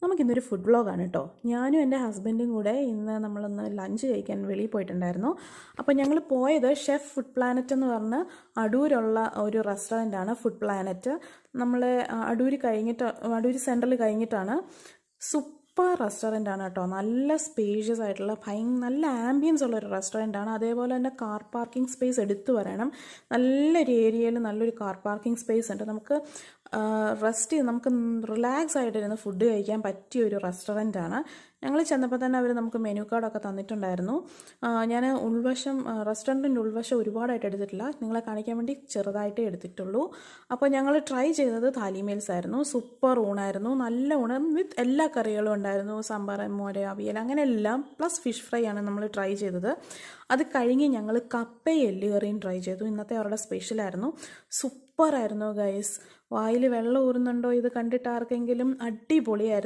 നമുക്കിന്നൊരു ഫുഡ് വ്ളോഗാണ് കേട്ടോ. ഞാനും എൻ്റെ ഹസ്ബൻഡും കൂടെ ഇന്ന് നമ്മളൊന്ന് ലഞ്ച് കഴിക്കാൻ വെളിയിൽ പോയിട്ടുണ്ടായിരുന്നു. അപ്പോൾ ഞങ്ങൾ പോയത് ഷെഫ് ഫുഡ് പ്ലാനറ്റ് എന്ന് പറഞ്ഞ് അടൂരുള്ള ഒരു റെസ്റ്റോറൻ്റാണ് ഫുഡ് പ്ലാനറ്റ്. നമ്മൾ അടൂർ സെൻട്രൽ കഴിഞ്ഞിട്ടാണ്. സൂപ്പർ റെസ്റ്റോറൻ്റാണ് കേട്ടോ. നല്ല സ്പേഷ്യസ് ആയിട്ടുള്ള നല്ല ആംബിയൻസ് ഉള്ളൊരു റെസ്റ്റോറൻ്റാണ്. അതേപോലെ തന്നെ കാർ പാർക്കിംഗ് സ്പേസ് എടുത്തു പറയണം. നല്ലൊരു ഏരിയയിൽ നല്ലൊരു കാർ പാർക്കിംഗ് സ്പേസ് ഉണ്ട്. നമുക്ക് നമുക്ക് റിലാക്സ് ആയിട്ടിരുന്ന് ഫുഡ് കഴിക്കാൻ പറ്റിയ ഒരു റെസ്റ്റോറൻ്റാണ്. ഞങ്ങൾ ചെന്നപ്പോൾ തന്നെ അവർ നമുക്ക് മെനു കാർഡൊക്കെ തന്നിട്ടുണ്ടായിരുന്നു. ഞാൻ റെസ്റ്റോറൻറ്റിൻ്റെ ഉൾവശം ഒരുപാടായിട്ട് എടുത്തിട്ടില്ല, നിങ്ങളെ കാണിക്കാൻ വേണ്ടി ചെറുതായിട്ടേ എടുത്തിട്ടുള്ളൂ. അപ്പോൾ ഞങ്ങൾ ട്രൈ ചെയ്തത് താലി മീൽസ് ആയിരുന്നു. സൂപ്പർ ഊണായിരുന്നു, നല്ല ഊണ് വിത്ത് എല്ലാ കറികളും ഉണ്ടായിരുന്നു. സാമ്പാർ, മോര്, അവിയൽ, അങ്ങനെ എല്ലാം പ്ലസ് ഫിഷ് ഫ്രൈ ആണ് നമ്മൾ ട്രൈ ചെയ്തത്. അത് കഴിഞ്ഞ് ഞങ്ങൾ കപ്പയും എല്ലുകറിയും ട്രൈ ചെയ്തു. ഇന്നത്തെ അവരുടെ സ്പെഷ്യലായിരുന്നു. സൂപ്പറായിരുന്നു ഗൈസ്. വായിൽ വെള്ളം ഊറുന്നുണ്ടോ ഇത് കണ്ടിട്ട് ആർക്കെങ്കിലും? അടിപൊളിയായിരുന്നു.